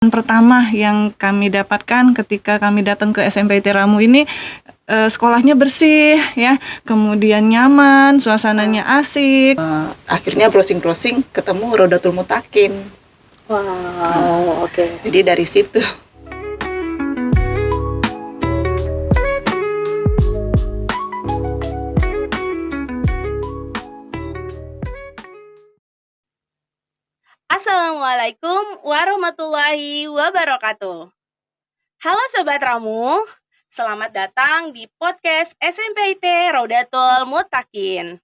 kesan pertama yang kami dapatkan ketika kami datang ke SMP IT Ramu ini, sekolahnya bersih ya, kemudian nyaman, suasananya asik. Akhirnya browsing-browsing ketemu Rodatul Mutakin. Wow, oke. Jadi dari situ. Assalamualaikum warahmatullahi wabarakatuh. Halo Sobat Ramu, selamat datang di podcast SMP IT Rodatul Mutakin.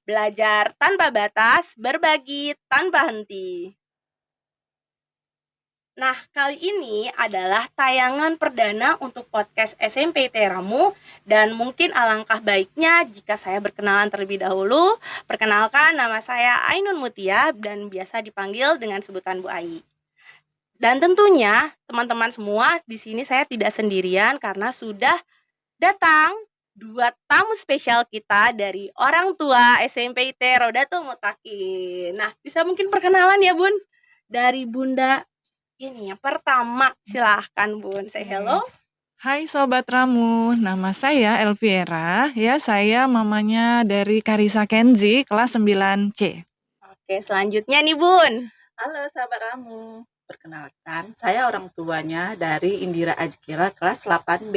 Belajar tanpa batas, berbagi tanpa henti. Nah, kali ini adalah tayangan perdana untuk podcast SMP IT Ramu, dan mungkin alangkah baiknya jika saya berkenalan terlebih dahulu. Perkenalkan, nama saya Ainun Mutia dan biasa dipanggil dengan sebutan Bu Ai. Dan tentunya teman-teman semua, di sini saya tidak sendirian karena sudah datang 2 tamu spesial kita dari orang tua SMP IT Rodatul Mutakin. Nah, bisa mungkin perkenalan ya Bun? Dari Bunda ini yang pertama, silahkan Bun, say hello. Hai Sobat Ramu, nama saya Elviera, ya saya mamanya dari Karisa Kenzi, kelas 9C. Oke, selanjutnya nih Bun. Halo sahabat Ramu, perkenalkan saya orang tuanya dari Indira Ajkira kelas 8B.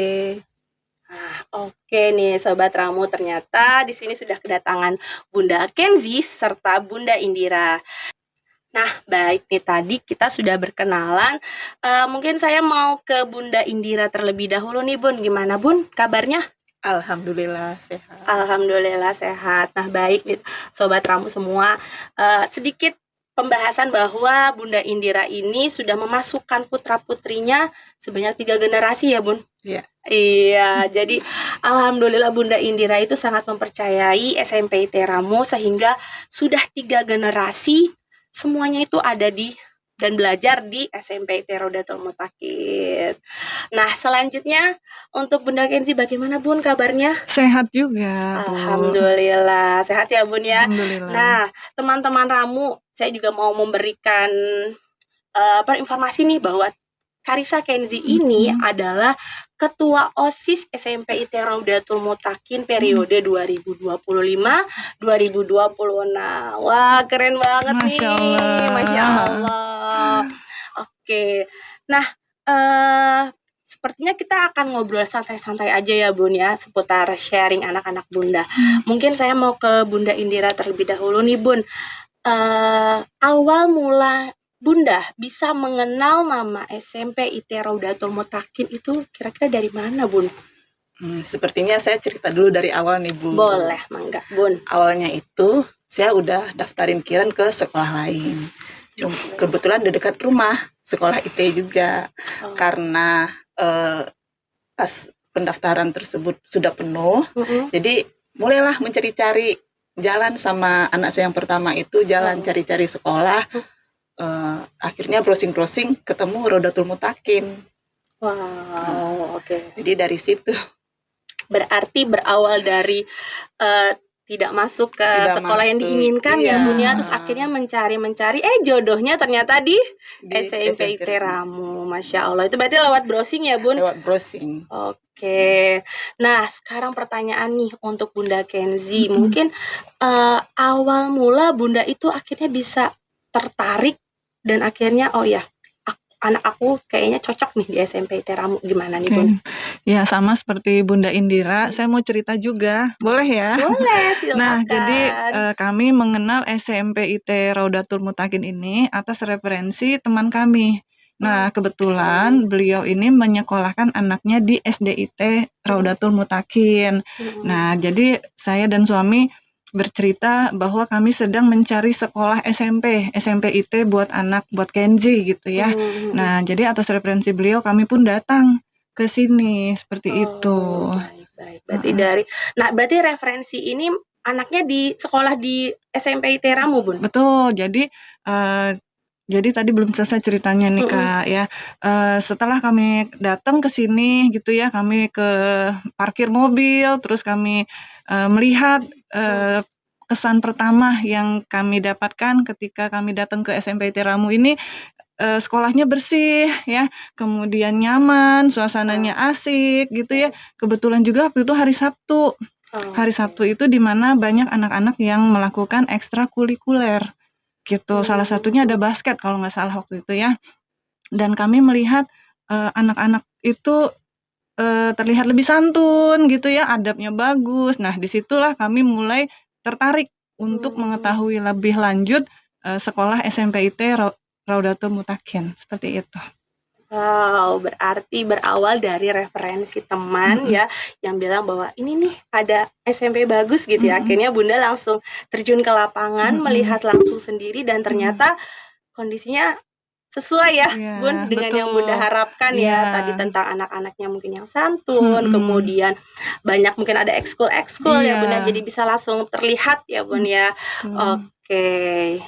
Oke nih Sobat Ramu, ternyata di sini sudah kedatangan Bunda Kenzi serta Bunda Indira. Nah, baik nih, tadi kita sudah berkenalan. Mungkin saya mau ke Bunda Indira terlebih dahulu nih Bun. Gimana Bun kabarnya? Alhamdulillah sehat. Alhamdulillah sehat. Nah, baik nih Sobat Ramu semua, sedikit pembahasan bahwa Bunda Indira ini sudah memasukkan putra-putrinya sebanyak 3 generasi ya Bun? Iya. Iya, jadi alhamdulillah Bunda Indira itu sangat mempercayai SMP IT Ramu sehingga sudah 3 generasi semuanya itu ada di dan belajar di SMP IT Rodatul Mutakin. Nah, selanjutnya untuk Bunda Kenzi, bagaimana Bun kabarnya? Sehat juga, Bu. Alhamdulillah, sehat ya Bun ya. Alhamdulillah. Nah, teman-teman Ramu, saya juga mau memberikan informasi nih bahwa Karisa Kenzi ini adalah Ketua OSIS SMP IT Rodatul Mutakin periode 2025-2026. Wah, keren banget Masya nih. Allah. Masya Allah. Oke. Nah, sepertinya kita akan ngobrol santai-santai aja ya Bun ya, seputar sharing anak-anak Bunda. Mungkin saya mau ke Bunda Indira terlebih dahulu nih Bun. Awal mula Bunda bisa mengenal nama SMP IT Rodatul Mutakin itu kira-kira dari mana Bun? Sepertinya saya cerita dulu dari awal nih Bu. Boleh, mangga Bun. Awalnya itu saya udah daftarin Kiran ke sekolah lain. Cuma kebetulan di dekat rumah sekolah IT juga. Karena pas pendaftaran tersebut sudah penuh, jadi mulailah mencari-cari jalan sama anak saya yang pertama itu, jalan cari-cari sekolah. Akhirnya browsing-browsing ketemu Rodatul Mutakin. Wow, oke. Jadi dari situ. Berarti berawal dari tidak masuk ke sekolah yang diinginkan ya Bun ya, terus akhirnya mencari-mencari, jodohnya ternyata di SMP IT Ramu. Masya Allah, itu berarti lewat browsing ya Bun? Lewat browsing. Oke. Nah, sekarang pertanyaan nih untuk Bunda Kenzi. Mungkin awal mula Bunda itu akhirnya bisa tertarik dan akhirnya anak aku kayaknya cocok nih di SMP IT Ramu. Gimana nih Bun? Ya, sama seperti Bunda Indira, saya mau cerita juga. Boleh ya? Boleh, silakan. Nah, jadi kami mengenal SMP IT Rodatul Mutakin ini atas referensi teman kami. Nah, kebetulan beliau ini menyekolahkan anaknya di SDIT Rodatul Mutakin. Nah, jadi saya dan suami bercerita bahwa kami sedang mencari sekolah SMP IT buat Kenzi gitu ya. Nah, jadi atas referensi beliau kami pun datang ke sini seperti itu. Baik. Berarti referensi ini anaknya di sekolah di SMP IT Ramu Bun? Betul. Jadi tadi belum selesai ceritanya nih Kak ya. Setelah kami datang ke sini gitu ya, kami ke parkir mobil, terus kami melihat kesan pertama yang kami dapatkan ketika kami datang ke SMP IT Ramu ini, sekolahnya bersih ya, kemudian nyaman, suasananya asik gitu ya. Kebetulan juga waktu itu hari Sabtu. Hari Sabtu itu di mana banyak anak-anak yang melakukan ekstrakurikuler gitu. Salah satunya ada basket kalau nggak salah waktu itu ya. Dan kami melihat anak-anak itu terlihat lebih santun gitu ya, adabnya bagus. Nah, disitulah kami mulai tertarik untuk mengetahui lebih lanjut sekolah SMP IT Raudatul Mutakin, seperti itu. Wow, berarti berawal dari referensi teman ya yang bilang bahwa ini nih ada SMP bagus gitu ya. Akhirnya Bunda langsung terjun ke lapangan, melihat langsung sendiri dan ternyata kondisinya sesuai ya, Iya, Bun, dengan yang Bunda betul. harapkan Iya. ya. Tadi tentang anak-anaknya mungkin yang santun, kemudian banyak mungkin ada ekskul-ekskul ya Iya. Bunda, jadi bisa langsung terlihat ya Bun ya. Oke.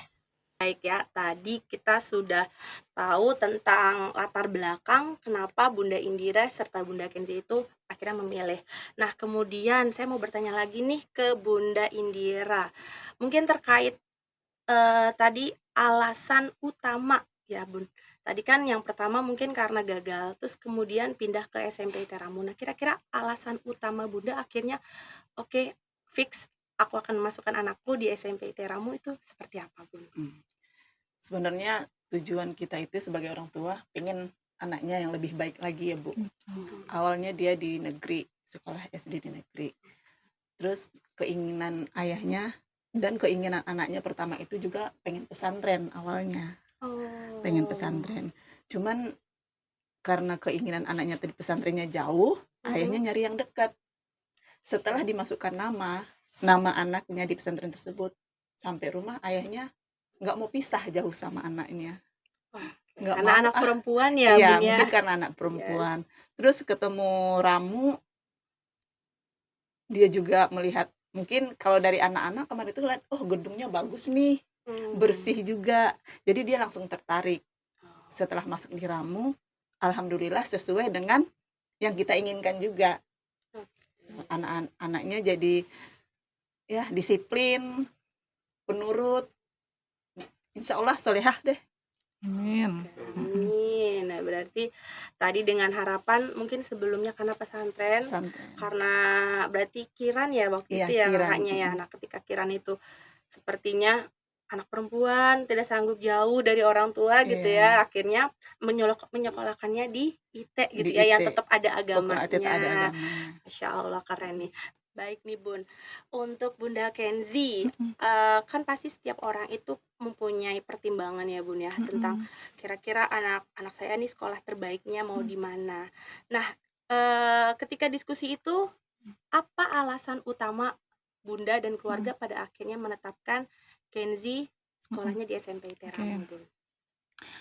Baik ya, tadi kita sudah tahu tentang latar belakang kenapa Bunda Indira serta Bunda Kenzi itu akhirnya memilih. Nah, kemudian saya mau bertanya lagi nih ke Bunda Indira. Mungkin terkait tadi alasan utama ya, Bun. Tadi kan yang pertama mungkin karena gagal, terus kemudian pindah ke SMP Teramu. Nah, kira-kira alasan utama Bunda akhirnya oke, fix aku akan memasukkan anakku di SMP Teramu itu seperti apa, Bun? Sebenarnya tujuan kita itu sebagai orang tua pengen anaknya yang lebih baik lagi ya Bu. Awalnya dia di negeri, sekolah SD di negeri. Terus keinginan ayahnya dan keinginan anaknya pertama itu juga pengen pesantren awalnya. Pengen pesantren. Cuman karena keinginan anaknya tadi pesantrennya jauh, ayahnya nyari yang dekat. Setelah dimasukkan nama anaknya di pesantren tersebut, sampai rumah ayahnya nggak mau pisah jauh sama anaknya. Nggak Karena mau, anak perempuan ya, iya, Bun ya. mungkin karena anak perempuan. Terus ketemu Ramu, dia juga melihat, mungkin kalau dari anak-anak kemarin itu lihat, oh gedungnya bagus nih, bersih juga. Jadi dia langsung tertarik. Setelah masuk di Ramu, alhamdulillah sesuai dengan yang kita inginkan juga. Anak-anaknya jadi ya disiplin, penurut, insya Allah solehah deh. Amin. Amin. Nah, berarti tadi dengan harapan mungkin sebelumnya karena pesantren, karena berarti Kiran ya waktu Iya, itu ya Kiran. kakaknya ya. Nah, ketika Kiran itu sepertinya anak perempuan tidak sanggup jauh dari orang tua gitu ya, akhirnya menyekolahkannya di IT gitu Di ya, yang IT. tetap ada agamanya. Tetap ada agamanya. Masya Allah, keren nih. Baik nih Bun, untuk Bunda Kenzi, kan pasti setiap orang itu mempunyai pertimbangan ya Bun ya, tentang kira-kira anak saya nih sekolah terbaiknya mau di mana. Nah, ketika diskusi itu, apa alasan utama Bunda dan keluarga pada akhirnya menetapkan Kenzi sekolahnya di SMP Teramu, Bun?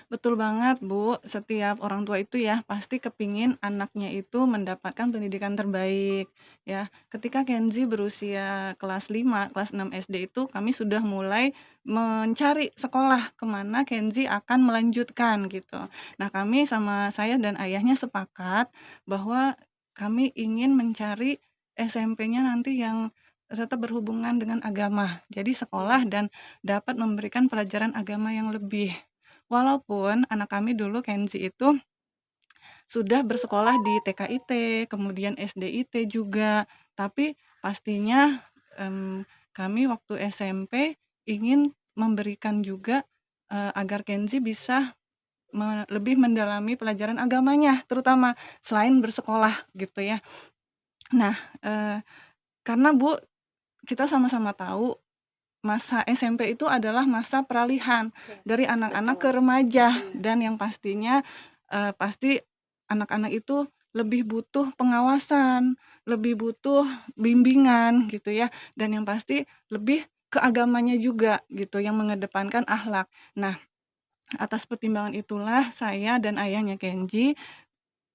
Betul banget, Bu. Setiap orang tua itu ya pasti kepingin anaknya itu mendapatkan pendidikan terbaik ya. Ketika Kenzi berusia kelas 5, kelas 6 SD itu kami sudah mulai mencari sekolah kemana Kenzi akan melanjutkan gitu. Nah, kami sama saya dan ayahnya sepakat bahwa kami ingin mencari SMP-nya nanti yang tetap berhubungan dengan agama. Jadi sekolah dan dapat memberikan pelajaran agama yang lebih. Walaupun anak kami dulu Kenzi itu sudah bersekolah di TKIT, kemudian SDIT juga, tapi pastinya kami waktu SMP ingin memberikan juga agar Kenzi bisa lebih mendalami pelajaran agamanya, terutama selain bersekolah gitu ya. Nah, karena Bu, kita sama-sama tahu masa SMP itu adalah masa peralihan dari anak-anak ke remaja dan yang pastinya pasti anak-anak itu lebih butuh pengawasan, lebih butuh bimbingan gitu ya, dan yang pasti lebih ke agamanya juga gitu yang mengedepankan akhlak. Nah, atas pertimbangan itulah saya dan ayahnya Kenzi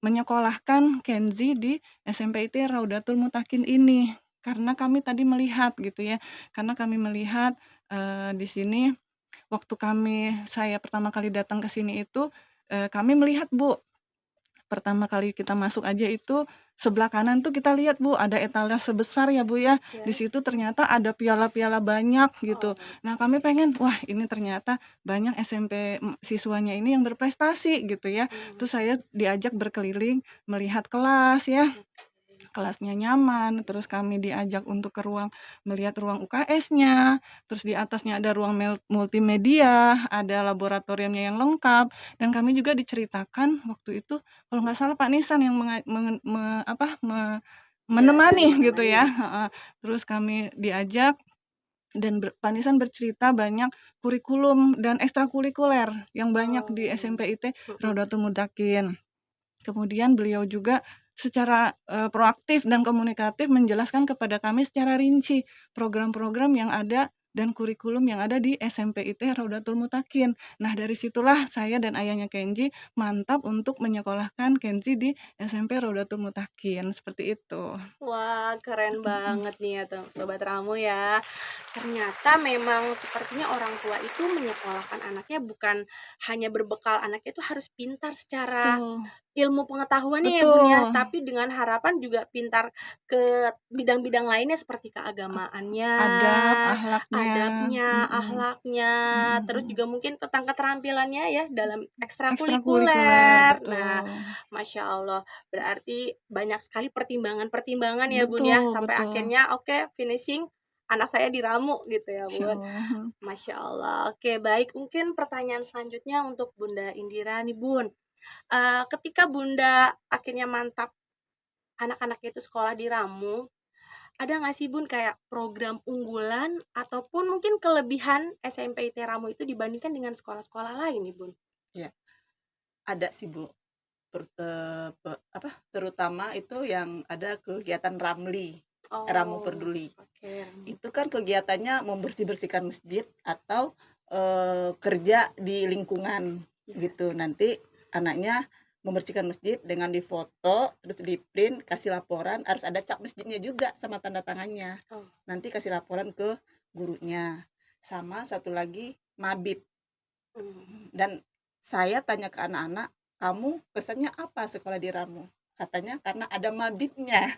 menyekolahkan Kenzi di SMP IT Raudatul Mutakin ini. Karena kami tadi melihat gitu ya, karena kami melihat di sini waktu saya pertama kali datang ke sini itu kami melihat Bu, pertama kali kita masuk aja itu sebelah kanan tuh kita lihat Bu, ada etalase besar ya Bu ya. Di Yes. situ ternyata ada piala-piala banyak gitu. Oh, Nah, kami pengen, wah ini ternyata banyak SMP siswanya ini yang berprestasi gitu ya. Terus saya diajak berkeliling melihat kelas ya. Kelasnya nyaman, terus kami diajak untuk ke ruang melihat ruang UKS-nya, terus di atasnya ada ruang multimedia, ada laboratoriumnya yang lengkap, dan kami juga diceritakan waktu itu kalau nggak salah Pak Nisan yang ya, menemani gitu menemani. ya, heeh. Terus kami diajak dan Pak Nisan bercerita banyak kurikulum dan ekstrakurikuler yang banyak di Oh. SMP IT Raudatul Mudzakin. Kemudian beliau juga secara, proaktif dan komunikatif menjelaskan kepada kami secara rinci program-program yang ada dan kurikulum yang ada di SMP IT Raudatul Mutakin. Nah, dari situlah saya dan ayahnya Kenzi mantap untuk menyekolahkan Kenzi di SMP Raudatul Mutakin, seperti itu. Wah, keren Mhm, banget nih ya Sobat Ramu ya. Ternyata memang sepertinya orang tua itu menyekolahkan anaknya bukan hanya berbekal anaknya itu harus pintar secara betul ilmu pengetahuannya ya Bun ya, betul, tapi dengan harapan juga pintar ke bidang-bidang lainnya seperti keagamaannya, adab, akhlaknya, adabnya, mhm, akhlaknya, mhm terus mhm. juga mungkin tentang keterampilannya ya dalam Ekstrakurikuler, ekstrakurikuler. Nah, betul. Masya Allah, berarti banyak sekali pertimbangan-pertimbangan ya Bun ya, Betul sampai betul, akhirnya oke finishing anak saya diramu gitu ya Bun. insyaallah, Masya Allah. Oke, baik. Mungkin pertanyaan selanjutnya untuk Bunda Indira nih Bun. Ketika Bunda akhirnya mantap anak-anaknya itu sekolah di Ramu, ada nggak sih Bun kayak program unggulan ataupun mungkin kelebihan SMP IT Ramu itu dibandingkan dengan sekolah-sekolah lain nih Bun? Ya, ada sih Bu. Terutama itu yang ada kegiatan Ramli, Ramu Oh, Peduli. oke. Itu kan kegiatannya membersih-bersihkan masjid atau, kerja di lingkungan Yes. gitu. Nanti anaknya membersihkan masjid dengan difoto, terus di-print, kasih laporan, harus ada cap masjidnya juga sama tanda tangannya. Oh. Nanti kasih laporan ke gurunya. Sama satu lagi mabit. Dan saya tanya ke anak-anak, "Kamu kesannya apa sekolah di Ramu?" Katanya, "Karena ada mabitnya."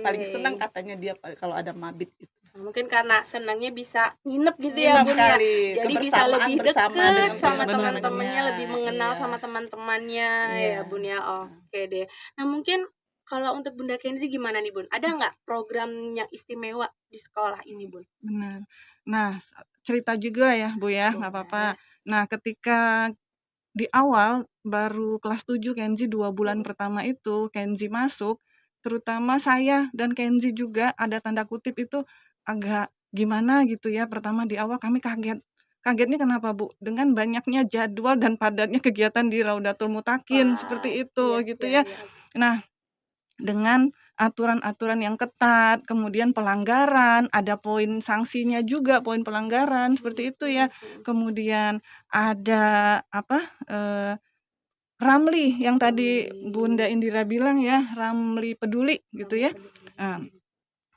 Paling senang Oke. katanya dia kalau ada mabit itu. Mungkin karena senangnya bisa nginep gitu ya Nginep Bun ya. kali, Jadi bisa kebersamaan lebih bersama deket dengan sama benar benar benar, teman-temannya, teman-temannya. lebih mengenal Iya, sama teman-temannya iya. ya Bun ya. Oke deh. Nah mungkin kalau untuk Bunda Kenzi gimana nih Bun? Ada nggak program yang istimewa di sekolah ini Bun? benar. Nah, cerita juga ya Bu ya, nggak apa-apa. Boleh. Nah, ketika di awal baru kelas 7 Kenzi 2 bulan pertama itu, Kenzi masuk, terutama saya dan Kenzi juga ada tanda kutip itu agak gimana gitu ya, pertama di awal kami kaget. Kagetnya kenapa Bu? Dengan banyaknya jadwal dan padatnya kegiatan di Raudatul Mutakin, Wah, seperti itu iya gitu iya ya. iya. Nah, dengan aturan-aturan yang ketat, kemudian pelanggaran, ada poin sanksinya juga, poin pelanggaran, seperti itu ya. Kemudian ada apa, Ramli yang tadi Bunda Ramli, Indira bilang ya, Ramli Peduli gitu Ramli ya. peduli. Nah,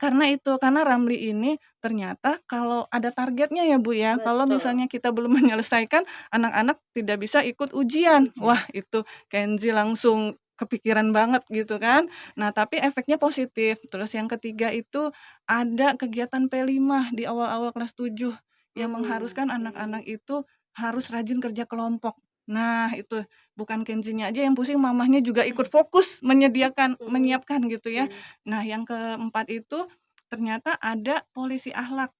karena itu, karena Ramli ini ternyata kalau ada targetnya ya Bu ya, kalau Betul. misalnya kita belum menyelesaikan, anak-anak tidak bisa ikut ujian. Ujian. Wah itu Kenzi langsung kepikiran banget gitu kan. Nah tapi efeknya positif. Terus yang ketiga itu ada kegiatan P5 di awal-awal kelas 7 yang mengharuskan Oke. anak-anak itu harus rajin kerja kelompok. Nah itu bukan Kenzinya aja yang pusing, mamahnya juga ikut fokus menyiapkan gitu ya. Mhm. Nah yang keempat itu ternyata ada polisi akhlak.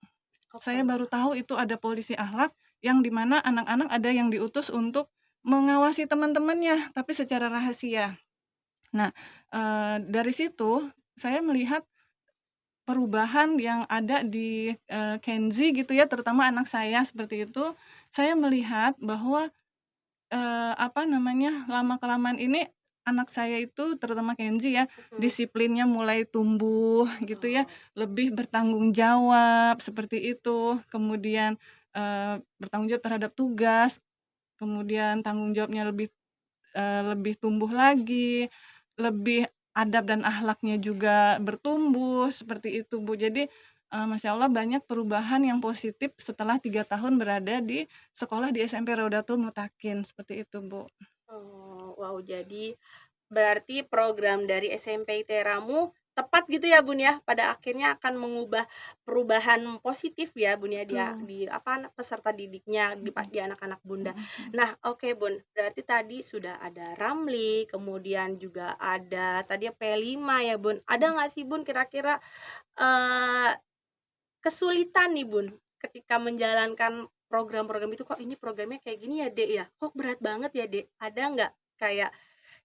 Saya Apa? baru tahu itu ada polisi akhlak yang di mana anak-anak ada yang diutus untuk mengawasi teman-temannya, tapi secara rahasia. Nah, dari situ saya melihat perubahan yang ada di, Kenzi gitu ya, terutama anak saya seperti itu. Saya melihat bahwa apa namanya, lama-kelamaan ini anak saya itu terutama Kenzi ya, Mhm. disiplinnya mulai tumbuh gitu ya, Oh, lebih bertanggung jawab seperti itu. Kemudian, bertanggung jawab terhadap tugas, kemudian tanggung jawabnya lebih tumbuh lagi, lebih adab dan akhlaknya juga bertumbuh, seperti itu Bu. Jadi, Masya Allah banyak perubahan yang positif setelah 3 tahun berada di sekolah di SMP Raudatul Mutakin, seperti itu Bu. Oh, wow, jadi berarti program dari SMP ITERAMU tepat gitu ya Bun ya, pada akhirnya akan mengubah perubahan positif ya Bun ya, dia Betul. di apa, peserta didiknya Mhm, di anak-anak Bunda. mhm, mhm. Nah, oke Bun, berarti tadi sudah ada Ramli, kemudian juga ada tadi P5 ya Bun. Ada nggak sih Bun kira-kira, eee, kesulitan nih Bun, ketika menjalankan program-program itu, "Kok ini programnya kayak gini ya Dek ya? Kok berat banget ya Dek?" Ada nggak kayak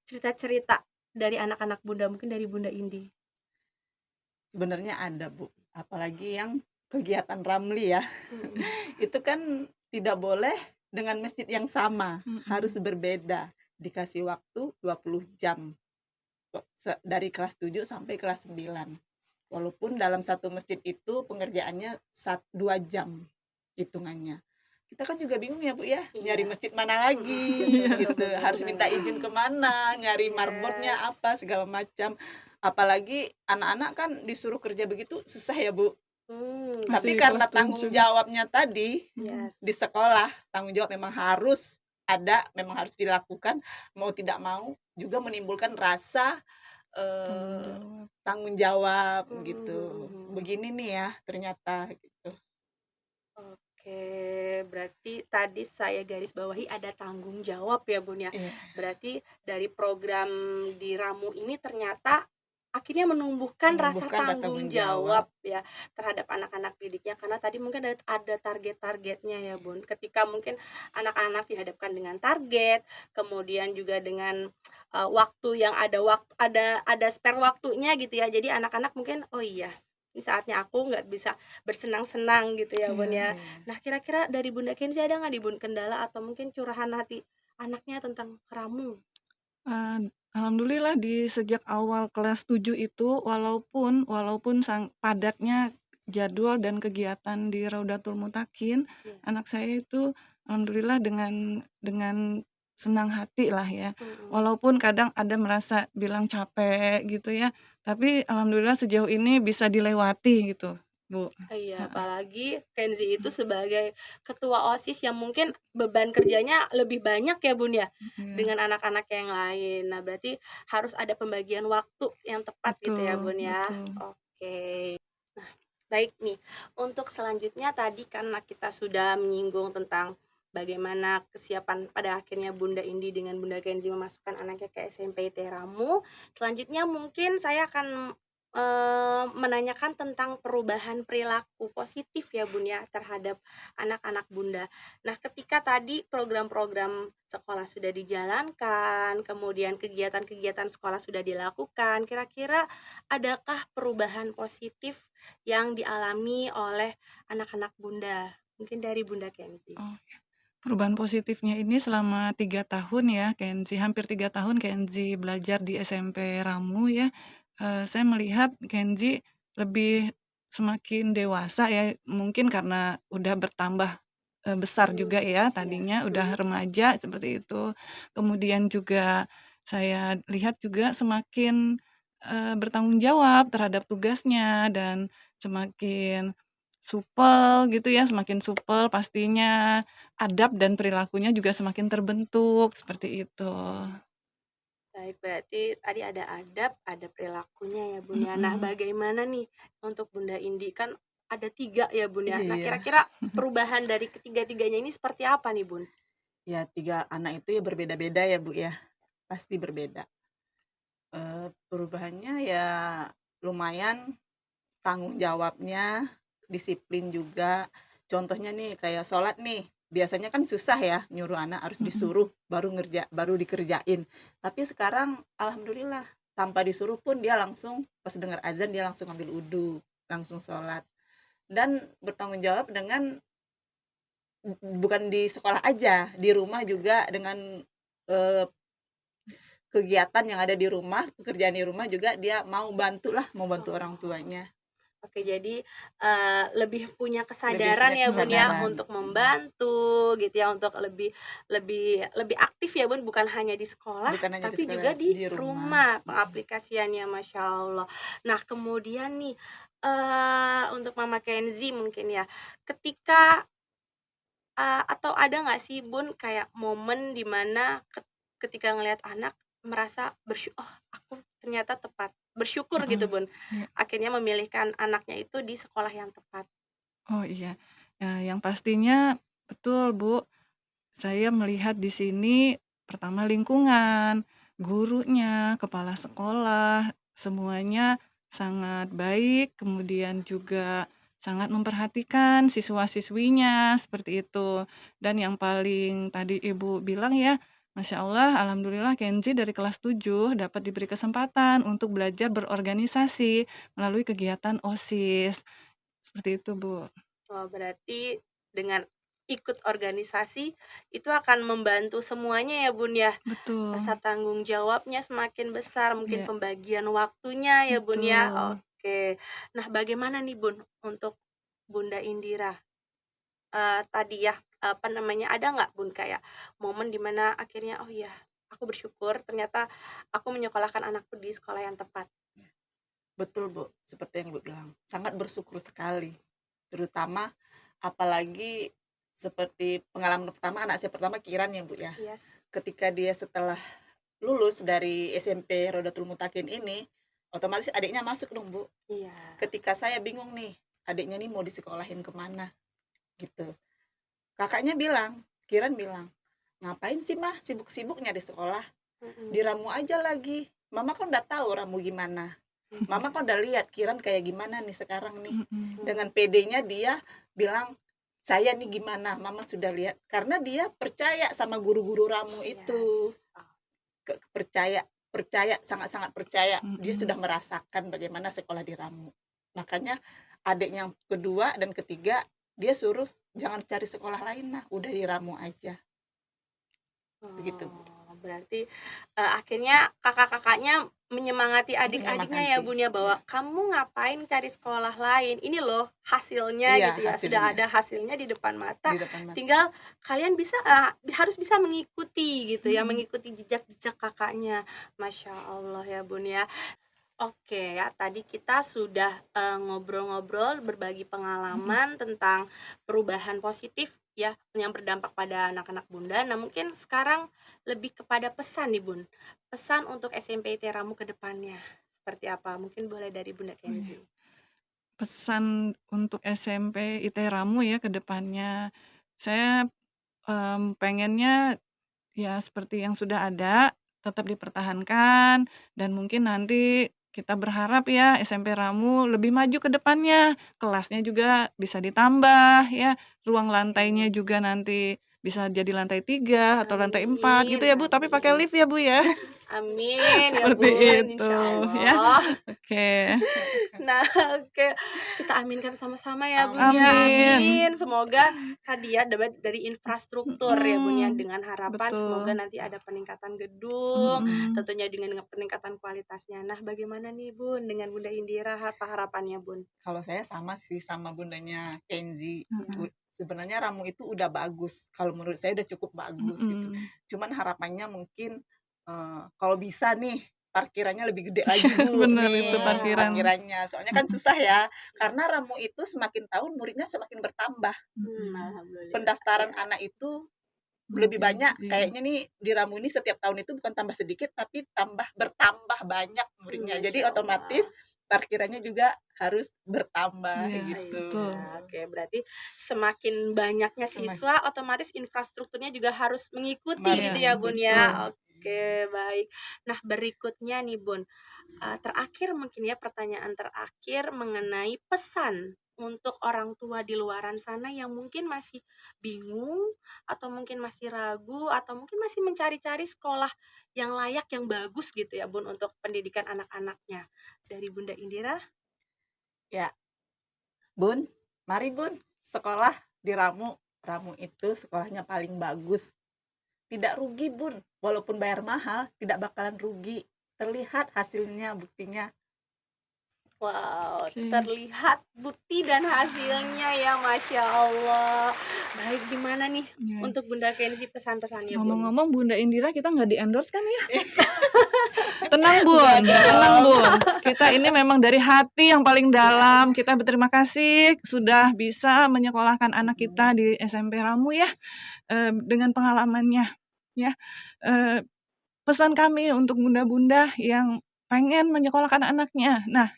cerita-cerita dari anak-anak Bunda, mungkin dari Bunda Indi? Sebenarnya ada, Bu. Apalagi yang kegiatan ramli ya. Mhm. Itu kan tidak boleh dengan masjid yang sama, harus Mhm. berbeda. Dikasih waktu 20 jam dari kelas 7 sampai kelas 9. Walaupun dalam satu masjid itu pengerjaannya 2 jam hitungannya. Kita kan juga bingung ya Bu ya, nyari Iya, masjid mana mhm, lagi betul betul, gitu, bener harus minta bener. izin kemana, nyari marbotnya Yes, apa segala macam. Apalagi anak-anak kan disuruh kerja begitu susah ya Bu. Masih Tapi betul, karena kelas tanggung 7. jawabnya tadi Mhm. yes, di sekolah, tanggung jawab memang harus ada, memang harus dilakukan, mau tidak mau juga menimbulkan rasa Tanggung Eee, jawab. tanggung jawab mhm gitu. mhm mhm. Begini nih ya ternyata gitu. Oke, berarti tadi saya garis bawahi ada tanggung jawab ya, Bun, ya. Iya, Berarti dari program di Ramu ini ternyata akhirnya menumbuhkan rasa menumbuhkan rasa tanggung tanggung jawab. jawab ya terhadap anak-anak didiknya karena tadi mungkin ada target-targetnya ya, Bun. Ketika mungkin anak-anak dihadapkan dengan target, kemudian juga dengan, waktu yang ada spare waktunya gitu ya. Jadi anak-anak mungkin, "Oh iya, ini saatnya aku nggak bisa bersenang-senang," gitu ya, Bun, Iya. ya. Iya. Nah, kira-kira dari Bunda Kenzi ada nggak nih, Bun, kendala atau mungkin curahan hati anaknya tentang ramu? Alhamdulillah di sejak awal kelas 7 itu walaupun walaupun padatnya jadwal dan kegiatan di Raudatul Mutakin, Yes. anak saya itu alhamdulillah dengan senang hati lah ya. Mhm. Walaupun kadang ada merasa bilang capek gitu ya, tapi alhamdulillah sejauh ini bisa dilewati gitu, Bu. Iya, Heeh, apalagi Kenzi itu sebagai ketua OSIS yang mungkin beban kerjanya lebih banyak ya, Bun, ya, iya, dengan anak-anak yang lain. Nah, berarti harus ada pembagian waktu yang tepat gitu ya, betul Bun, ya. betul. Oke. Baik nih, untuk selanjutnya tadi karena kita sudah menyinggung tentang bagaimana kesiapan pada akhirnya Bunda Indi dengan Bunda Kenzi memasukkan anaknya ke SMP Teramu. Selanjutnya mungkin saya akan menanyakan tentang perubahan perilaku positif ya Bun ya terhadap anak-anak Bunda. Nah, ketika tadi program-program sekolah sudah dijalankan, kemudian kegiatan-kegiatan sekolah sudah dilakukan, kira-kira adakah perubahan positif yang dialami oleh anak-anak Bunda? Mungkin dari Bunda Kenzi. Oh. Perubahan positifnya ini selama 3 tahun ya, Kenzi, hampir 3 tahun Kenzi belajar di SMP Ramu ya, saya melihat Kenzi lebih semakin dewasa ya, mungkin karena udah bertambah, besar juga ya, Usia. tadinya udah Mhm. remaja seperti itu. Kemudian juga saya lihat juga semakin, bertanggung jawab terhadap tugasnya dan semakin supel gitu ya, semakin supel pastinya. Adab dan perilakunya juga semakin terbentuk, seperti itu. Baik, berarti tadi ada adab, ada perilakunya ya Bun ya. Nah, Mhm, bagaimana nih untuk Bunda Indi? Kan ada 3 ya Bun ya. Nah, Iya. kira-kira perubahan dari ketiga-tiganya ini seperti apa nih Bun? Ya 3 anak itu ya berbeda-beda ya, Bu, ya, pasti berbeda. Perubahannya ya lumayan tanggung jawabnya, disiplin juga. Contohnya nih kayak sholat nih, biasanya kan susah ya nyuruh anak harus mhm. disuruh baru dikerjain. Tapi sekarang alhamdulillah tanpa disuruh pun dia langsung pas dengar azan dia langsung ambil wudhu, langsung sholat. Dan bertanggung jawab dengan bukan di sekolah aja, di rumah juga dengan eh, kegiatan yang ada di rumah, pekerjaan di rumah juga dia mau bantu lah, mau bantu orang Oh. tuanya. Oke, jadi, lebih punya Lebih kesadaran punya ya, Bun, ya, kesadaran. untuk membantu gitu ya, untuk lebih lebih lebih aktif ya, Bun, bukan hanya di sekolah, Bukan hanya di tapi sekolah, juga di di rumah. rumah pengaplikasiannya, Masya Allah. Nah, kemudian nih, untuk Mama Kenzi mungkin ya, ketika atau ada nggak sih, Bun, kayak momen di mana ketika ngelihat anak merasa oh aku ternyata tepat, bersyukur gitu Mhm, Bun, iya. akhirnya memilihkan anaknya itu di sekolah yang tepat. Oh iya, yang pastinya betul, Bu. Saya melihat di sini pertama lingkungan, gurunya, kepala sekolah, semuanya sangat baik, kemudian juga sangat memperhatikan siswa-siswinya, seperti itu. Dan yang paling tadi Ibu bilang ya, Masya Allah, Alhamdulillah Kenzi dari kelas 7 dapat diberi kesempatan untuk belajar berorganisasi melalui kegiatan OSIS. Seperti itu, Bu. Oh, berarti dengan ikut organisasi itu akan membantu semuanya ya Bun ya? Rasa Betul, tanggung jawabnya semakin besar, mungkin iya, pembagian waktunya ya Bun ya? betul. Oke. Nah, bagaimana nih Bun untuk Bunda Indira? Tadi ya, apa namanya, ada nggak Bun kayak momen di mana akhirnya, "Oh iya, aku bersyukur ternyata aku menyekolahkan anakku di sekolah yang tepat." Betul, Bu, seperti yang Ibu bilang, sangat bersyukur sekali. Terutama apalagi seperti pengalaman pertama anak saya pertama Kiran ya, Bu, ya. Yes. Ketika dia setelah lulus dari SMP Rodatul Mutakin ini, otomatis adiknya masuk dong, Bu. Iya. Ketika saya bingung nih, adiknya nih mau disekolahin kemana gitu. Kakaknya bilang, Kiran bilang, "Ngapain sih, Mah, sibuk-sibuknya di sekolah? Mhm, Di Ramu aja lagi. Mama kan udah tahu Ramu gimana. Mama kan udah lihat Kiran kayak gimana nih sekarang nih." Mhm, Dengan PD-nya dia bilang, "Saya nih gimana, Mama sudah lihat." Karena dia percaya sama guru-guru Ramu yes. itu. Percaya percaya sangat-sangat percaya. Dia mhm. sudah merasakan bagaimana sekolah di Ramu. Makanya adiknya yang kedua dan ketiga dia suruh jangan cari sekolah lain mah, udah di Ramu aja. Begitu, Bu. Berarti, akhirnya kakak-kakaknya menyemangati adik-adiknya ya, Menyemangati. Bun, ya, bahwa, Iya. "Kamu ngapain cari sekolah lain? Ini loh hasilnya," Iya, gitu ya, sudah hasilnya ada hasilnya di depan mata, di depan mata. tinggal kalian bisa harus bisa mengikuti gitu ya, Mhm. mengikuti jejak-jejak kakaknya. Masya Allah ya, Bun, ya. Oke ya, tadi kita sudah, ngobrol-ngobrol, berbagi Mhm. pengalaman tentang perubahan positif ya, yang berdampak pada anak-anak Bunda. Nah, mungkin sekarang lebih kepada pesan nih, Bun. Pesan untuk SMP Teramu ke depannya, seperti apa? Mungkin boleh dari Bunda Oh iya, Kenzi. pesan untuk SMP ITERAMU ya ke depannya, saya, pengennya ya seperti yang sudah ada, tetap dipertahankan dan mungkin nanti kita berharap ya SMP Ramu lebih maju ke depannya, kelasnya juga bisa ditambah ya, ruang lantainya Oke. juga nanti bisa jadi lantai 3 atau lantai 4 gitu Amin ya Bu, tapi pakai amin. lift ya Bu ya, Amin ya, seperti Bun, itu insya ya. Allah. Oke, Nah, oke. Kita aminkan sama-sama ya, Bun, Amin, ya, amin. amin. Semoga tadi ya dari infrastruktur ya, Bun, ya, Mhm, dengan harapan semoga betul, nanti ada peningkatan gedung, mhm. tentunya dengan peningkatan kualitasnya. Nah, bagaimana nih, Bun, dengan Bunda Indira, apa harapannya, Bun? Kalau saya sama sih sama bundanya Kenzi. Heeh, Sebenarnya Ramu itu udah bagus. Kalau menurut saya udah cukup bagus gitu. mhm. Cuman harapannya mungkin kalau bisa nih parkirannya lebih gede Iya lagi Bu bener itu nih parkiran, parkirannya. Soalnya kan mhm, susah ya. Karena Ramu itu semakin tahun muridnya semakin bertambah. mhm, Alhamdulillah, Pendaftaran ya. anak itu lebih makin banyak. iya, Kayaknya nih di Ramu ini setiap tahun itu bukan tambah sedikit tapi bertambah banyak muridnya. Jadi Masya otomatis Allah. parkirannya juga harus bertambah iya gitu. betul, Iya, oke. Berarti semakin banyaknya Semak siswa, otomatis infrastrukturnya juga harus mengikuti harus iya gitu ya, Bun, mengikuti. betul, ya. Oke, baik. Nah, berikutnya nih, Bun, terakhir mungkin ya, pertanyaan terakhir mengenai pesan untuk orang tua di luaran sana yang mungkin masih bingung, atau mungkin masih ragu, atau mungkin masih mencari-cari sekolah yang layak, yang bagus gitu ya, Bun, untuk pendidikan anak-anaknya. Dari Bunda Indira? Ya, Bun, mari Bun, sekolah di Ramu. Ramu itu sekolahnya paling bagus. Tidak rugi Bun, walaupun bayar mahal, tidak bakalan rugi. Terlihat hasilnya, buktinya. Wow, oke. terlihat bukti dan hasilnya ya, Masya Allah. Baik, gimana nih Iya, untuk Bunda Kenzi pesan-pesannya, Bun? ngomong-ngomong Bunda Indira kita nggak di-endorse kan ya? Tenang Enggak Bun, tenang dong. Bun, kita ini memang dari hati yang paling Ya, dalam, kita berterima kasih sudah bisa menyekolahkan anak Mm-mm. kita di SMP Ramu ya, dengan pengalamannya ya, eee pesan kami untuk bunda-bunda yang pengen menyekolahkan anaknya. Nah,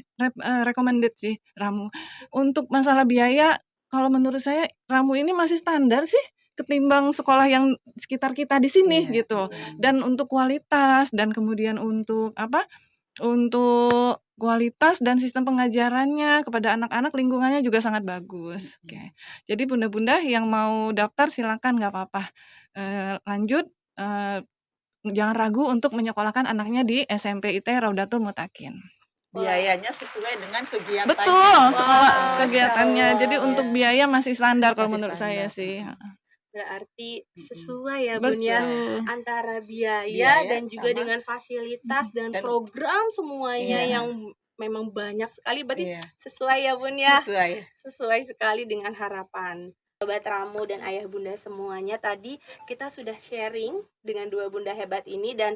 recommended sih Ramu. Untuk masalah biaya, kalau menurut saya Ramu ini masih standar sih ketimbang sekolah yang sekitar kita di sini Iya. gitu. Dan untuk kualitas dan kemudian untuk untuk kualitas dan sistem pengajarannya kepada anak-anak, lingkungannya juga sangat bagus. Oke. Jadi bunda-bunda yang mau daftar silakan, nggak apa-apa. Lanjut, jangan ragu untuk menyekolahkan anaknya di SMP IT Raudatul Mutakin. Biayanya sesuai dengan kegiatannya. Betul, sekolah Wah, kegiatannya. Masya Jadi Allah. untuk biaya masih standar kalau Masih menurut saya standar. sih. Berarti sesuai ya Bun ya, Betul. antara biaya Biaya dan juga sama- dengan fasilitas dan dan- program semuanya Iya. yang memang banyak sekali. Berarti Iya. sesuai ya Bun ya. Sesuai. Sesuai sekali dengan harapan. Sobat Ramu dan ayah bunda semuanya, tadi kita sudah sharing dengan dua bunda hebat ini, dan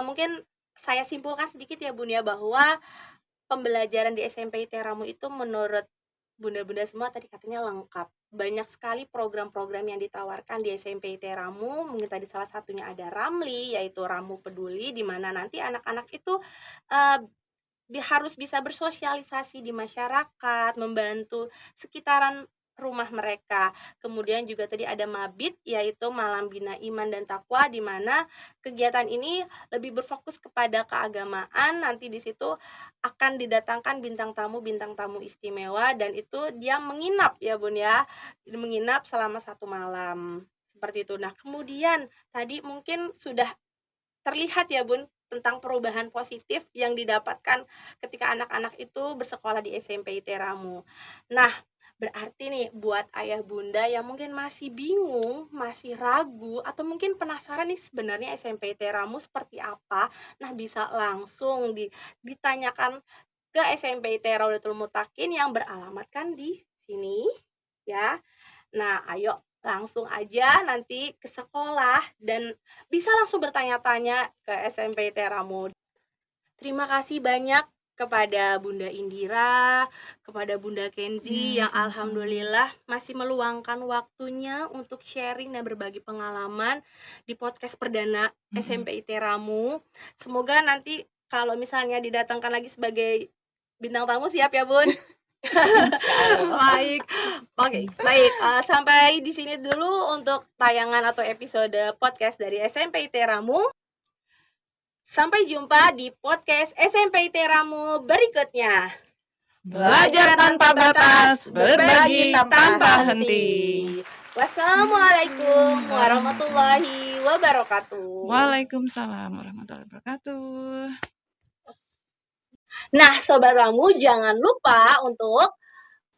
mungkin saya simpulkan sedikit ya Bun ya, bahwa pembelajaran di SMP IT Ramu itu menurut bunda-bunda semua tadi katanya lengkap. Banyak sekali program-program yang ditawarkan di SMP IT Ramu. Mungkin tadi salah satunya ada Ramli, yaitu Ramu Peduli, di mana nanti anak-anak itu harus bisa bersosialisasi di masyarakat, membantu sekitaran rumah mereka. Kemudian juga tadi ada Mabit, yaitu Malam Bina Iman dan Takwa, di mana kegiatan ini lebih berfokus kepada keagamaan. Nanti di situ akan didatangkan bintang tamu istimewa, dan itu dia menginap ya Bun ya, menginap selama 1 malam seperti itu. Nah, kemudian tadi mungkin sudah terlihat ya Bun tentang perubahan positif yang didapatkan ketika anak-anak itu bersekolah di SMP IT Ramu. Nah, berarti nih buat ayah bunda yang mungkin masih bingung, masih ragu, atau mungkin penasaran nih sebenarnya SMP IT Ramu seperti apa, nah bisa langsung ditanyakan ke SMP IT Raudatul Mutakin yang beralamatkan di sini ya. Nah, ayo langsung aja nanti ke sekolah dan bisa langsung bertanya-tanya ke SMP IT Ramu. Terima kasih banyak kepada Bunda Indira, kepada Bunda Kenzi yang Sama-sama. alhamdulillah masih meluangkan waktunya untuk sharing dan berbagi pengalaman di podcast perdana SMP IT Ramu. Semoga nanti kalau misalnya didatangkan lagi sebagai bintang tamu, siap ya Bun? Baik, oke, baik. Sampai di sini dulu untuk tayangan atau episode podcast dari SMP IT Ramu. Sampai jumpa di podcast SMP IT Ramu berikutnya. Belajar tanpa batas, berbagi tanpa henti. Wassalamualaikum warahmatullahi wabarakatuh. Waalaikumsalam warahmatullahi wabarakatuh. Nah, Sobat Ramu, jangan lupa untuk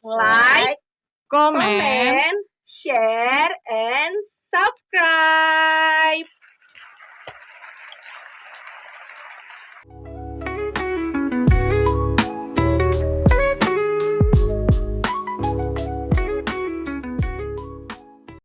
like, Komen. comment, share, and subscribe.